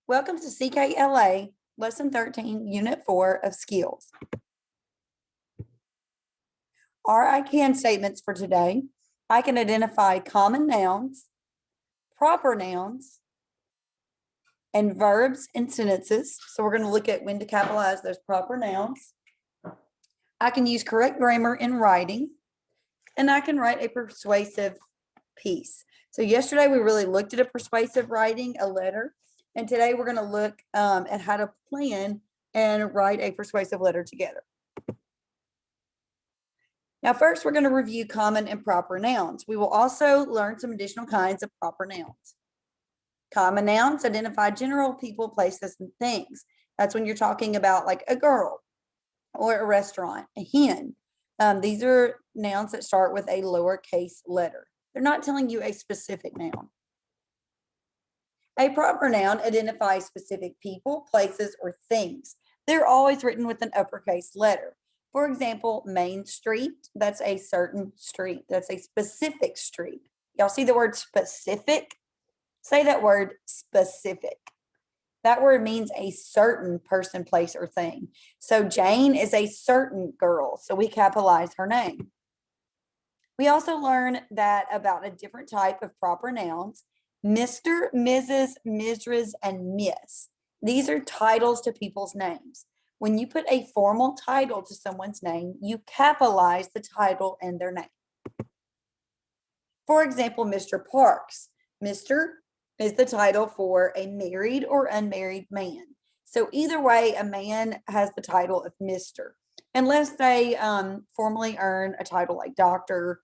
Welcome to ckla, Lesson 13, Unit 4 of Skills. Our I can statements for today. I can identify common nouns, proper nouns, and verbs and sentences. So we're going to look at when to capitalize those proper nouns. I can use correct grammar in writing, and I can write a persuasive piece. So yesterday we really looked at a persuasive writing, a letter, and today we're going to look at how to plan and write a persuasive letter together. Now, first, we're going to review common and proper nouns. We will also learn some additional kinds of proper nouns. Common nouns identify general people, places, and things. That's when you're talking about like a girl or a restaurant, a hen. These are nouns that start with a lowercase letter. They're not telling you a specific noun. A proper noun identifies specific people, places, or things. They're always written with an uppercase letter. For example, Main Street, that's a certain street. That's a specific street. Y'all see the word specific? Say that word specific. That word means a certain person, place, or thing. So Jane is a certain girl, so we capitalize her name. We also learn that about a different type of proper nouns: Mr., Mrs., Mrs., and Miss. These are titles to people's names. When you put a formal title to someone's name, you capitalize the title and their name. For example, Mr. Parks. Mr. is the title for a married or unmarried man. So either way, a man has the title of Mr. unless they formally earn a title like doctor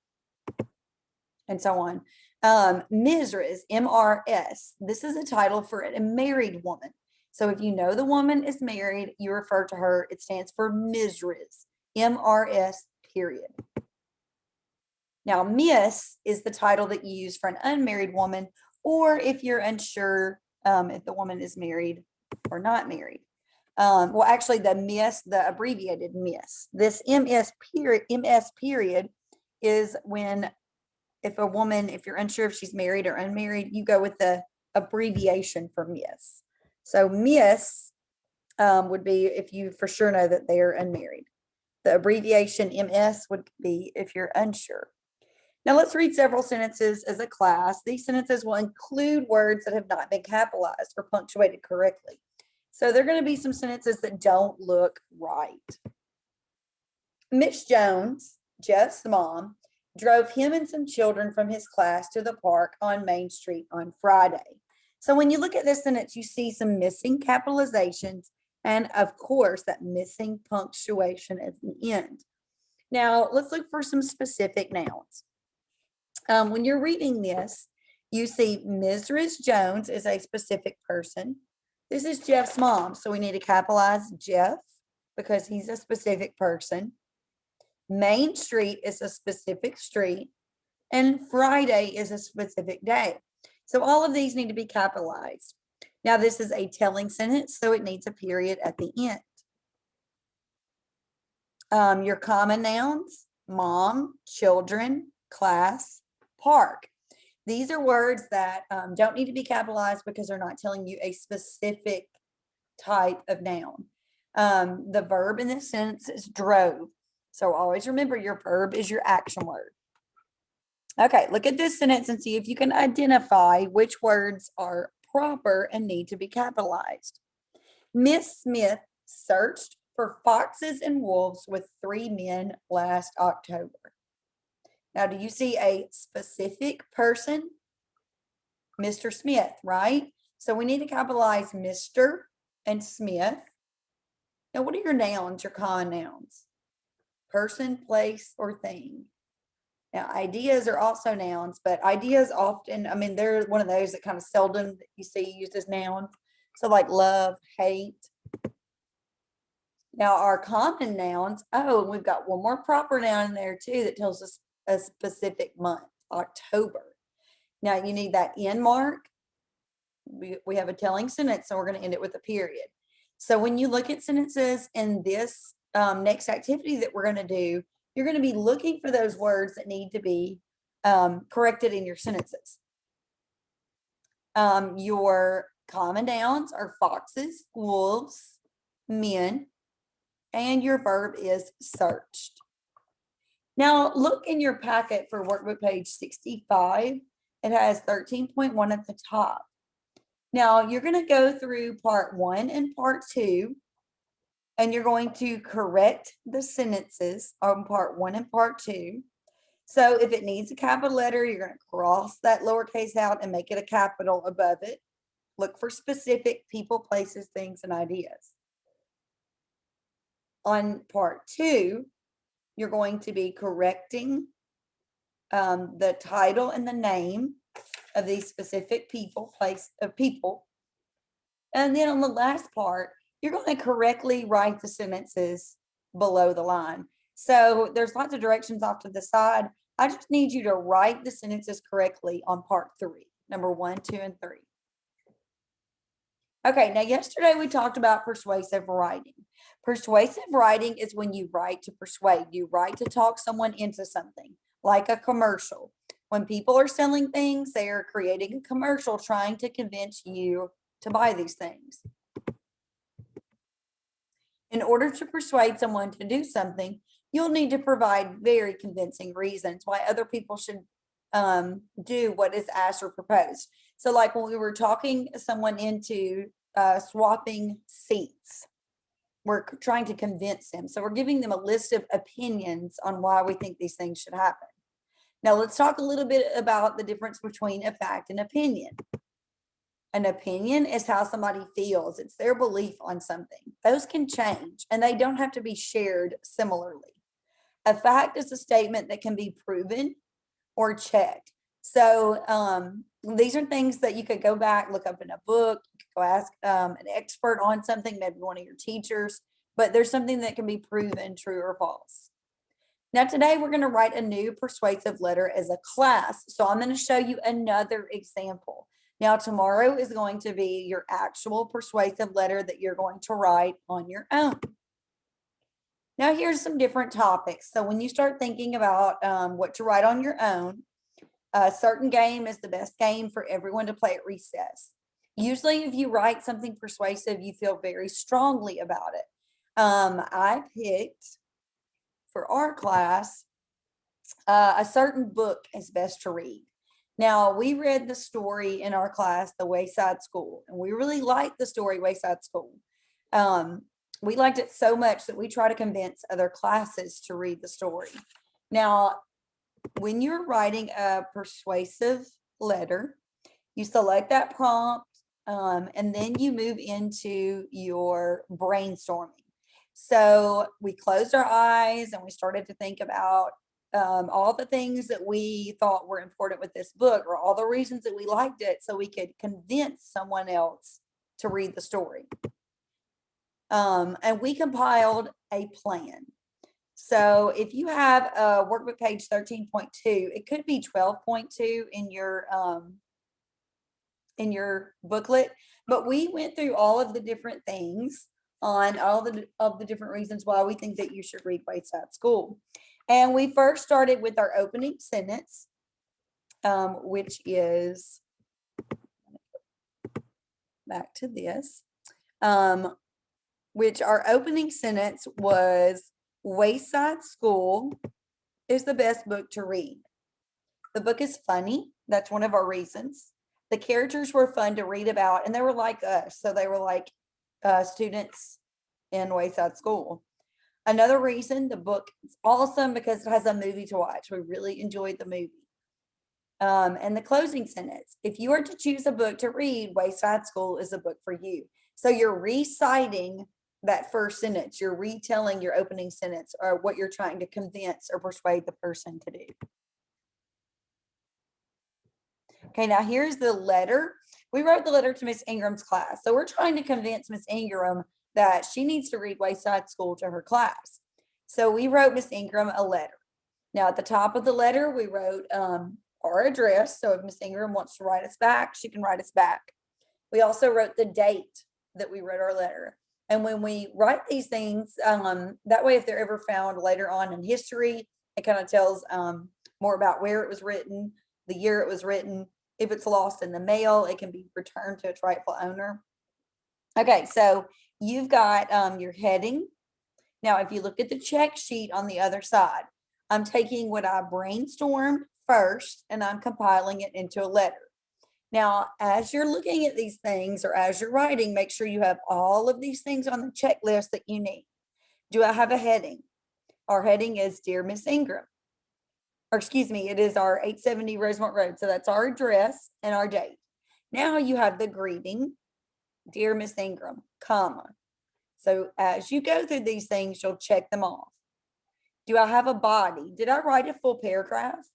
and so on. Mrs., M-R-S, this is a title for a married woman. So if you know the woman is married, you refer to her, it stands for Mrs., M-R-S, period. Now, Miss is the title that you use for an unmarried woman, or if you're unsure if the woman is married or not married. Well, actually, the abbreviated Miss. This MS period is when if you're unsure if she's married or unmarried, you go with the abbreviation for Miss. So Miss would be if you for sure know that they're unmarried. The abbreviation MS would be if you're unsure. Now let's read several sentences as a class. These sentences will include words that have not been capitalized or punctuated correctly. So there are going to be some sentences that don't look right. Miss Jones, Jeff's mom, drove him and some children from his class to the park on Main Street on Friday. So when you look at this sentence, you see some missing capitalizations and, of course, that missing punctuation at the end. Now, let's look for some specific nouns. When you're reading this, you see Mrs. Jones is a specific person. This is Jeff's mom, so we need to capitalize Jeff because he's a specific person. Main Street is a specific street, and Friday is a specific day. So all of these need to be capitalized. Now, this is a telling sentence, so it needs a period at the end. Your common nouns: mom, children, class, park. These are words that don't need to be capitalized because they're not telling you a specific type of noun. The verb in this sentence is drove. So always remember your verb is your action word. Okay, look at this sentence and see if you can identify which words are proper and need to be capitalized. Miss Smith searched for foxes and wolves with 3 men last October. Now, do you see a specific person? Mr. Smith, right? So we need to capitalize Mr. and Smith. Now, what are your nouns, your common nouns? Person, place, or thing. Now, ideas are also nouns, but ideas often, they're one of those that kind of seldom you see used as nouns. So like love, hate. Now, our common nouns, and we've got one more proper noun in there too that tells us a specific month, October. Now, you need that end mark. We have a telling sentence, so we're going to end it with a period. So when you look at sentences in this next activity that we're going to do, you're going to be looking for those words that need to be corrected in your sentences. Your Common nouns are foxes, wolves, men, and your verb is searched. Now, look in your packet for workbook page 65. It has 13.1 at the top. Now, you're going to go through part 1 and part 2, and you're going to correct the sentences on part 1 and part 2. So if it needs a capital letter, you're going to cross that lowercase out and make it a capital above it. Look for specific people, places, things, and ideas. On part 2, you're going to be correcting the title and the name of these specific people, people. And then on the last part, you're going to correctly write the sentences below the line. So there's lots of directions off to the side. I just need you to write the sentences correctly on part 3, number 1, 2, and 3. Okay, now yesterday we talked about persuasive writing. Persuasive writing is when you write to persuade. You write to talk someone into something, like a commercial. When people are selling things, they are creating a commercial trying to convince you to buy these things. In order to persuade someone to do something, you'll need to provide very convincing reasons why other people should do what is asked or proposed. So like when we were talking someone into swapping seats, we're trying to convince them. So we're giving them a list of opinions on why we think these things should happen. Now let's talk a little bit about the difference between a fact and opinion. An opinion is how somebody feels. It's their belief on something. Those can change and they don't have to be shared similarly. A fact is a statement that can be proven or checked. So these are things that you could go back, look up in a book, you could go ask an expert on something, maybe one of your teachers, but there's something that can be proven true or false. Now today we're going to write a new persuasive letter as a class. So I'm going to show you another example. Now tomorrow is going to be your actual persuasive letter that you're going to write on your own. Now here's some different topics. So when you start thinking about what to write on your own, a certain game is the best game for everyone to play at recess. Usually if you write something persuasive, you feel very strongly about it. I picked for our class a certain book is best to read. Now, we read the story in our class, The Wayside School, and we really liked the story Wayside School. We liked it so much that we try to convince other classes to read the story. Now, when you're writing a persuasive letter, you select that prompt, and then you move into your brainstorming. So we closed our eyes and we started to think about all the things that we thought were important with this book, or all the reasons that we liked it, so we could convince someone else to read the story. And we compiled a plan. So if you have a workbook page 13.2, it could be 12.2 in your booklet, but we went through all of the different things on all of the different reasons why we think that you should read Wayside School. And we first started with our opening sentence, which is, back to this, which our opening sentence was, Wayside School is the best book to read. The book is funny. That's one of our reasons. The characters were fun to read about, and they were like us. So they were like students in Wayside School. Another reason, the book is awesome because it has a movie to watch. We really enjoyed the movie. And the closing sentence, if you were to choose a book to read, Wayside School is a book for you. So you're reciting that first sentence. You're retelling your opening sentence, or what you're trying to convince or persuade the person to do. Okay, now here's the letter. We wrote the letter to Miss Ingram's class. So we're trying to convince Miss Ingram that she needs to read Wayside School to her class. So we wrote Miss Ingram a letter. Now at the top of the letter, we wrote our address. So if Miss Ingram wants to write us back, she can write us back. We also wrote the date that we wrote our letter. And when we write these things, that way if they're ever found later on in history, it kind of tells more about where it was written, the year it was written. If it's lost in the mail, it can be returned to its rightful owner. Okay, so you've got your heading. Now, if you look at the check sheet on the other side, I'm taking what I brainstormed first and I'm compiling it into a letter. Now, as you're looking at these things or as you're writing, make sure you have all of these things on the checklist that you need. Do I have a heading? Our heading is Dear Miss Ingram. Or excuse me, it is our 870 Rosemont Road. So that's our address and our date. Now you have the greeting, Dear Miss Ingram, comma. So as you go through these things, you'll check them off. Do I have a body? Did I write a full paragraph?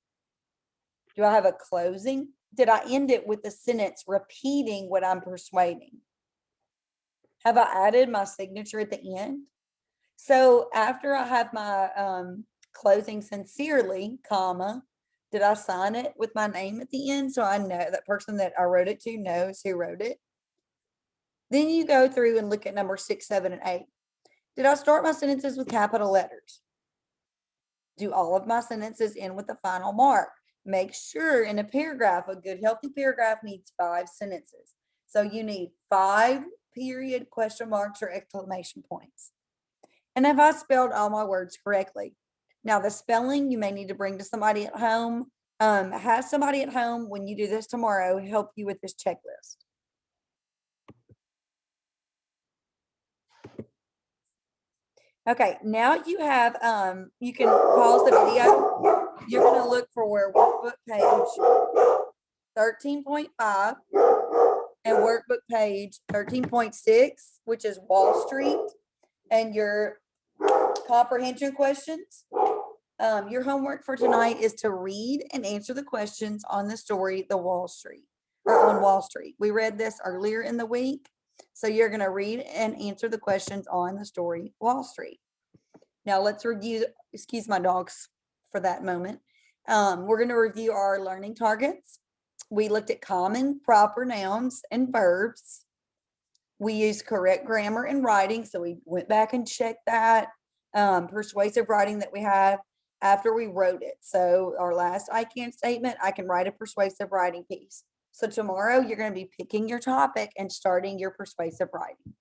Do I have a closing? Did I end it with a sentence repeating what I'm persuading? Have I added my signature at the end? So after I have my closing sincerely, comma, did I sign it with my name at the end so I know that person that I wrote it to knows who wrote it? Then you go through and look at number 6, 7, and 8. Did I start my sentences with capital letters? Do all of my sentences end with a final mark? Make sure in a paragraph, a good healthy paragraph needs 5 sentences. So you need 5 period, question marks, or exclamation points. And have I spelled all my words correctly? Now the spelling you may need to bring to somebody at home. Have somebody at home when you do this tomorrow help you with this checklist. Okay, now you have, you can pause the video. You're going to look for where workbook page 13.5 and workbook page 13.6, which is Wall Street, and your comprehension questions. Your homework for tonight is to read and answer the questions on the story, on Wall Street. We read this earlier in the week. So you're going to read and answer the questions on the story, Wall Street. Now let's review, excuse my dogs for that moment. We're going to review our learning targets. We looked at common proper nouns and verbs. We used correct grammar and writing. So we went back and checked that. Persuasive writing that we have after we wrote it. So our last I can statement, I can write a persuasive writing piece. So tomorrow you're going to be picking your topic and starting your persuasive writing.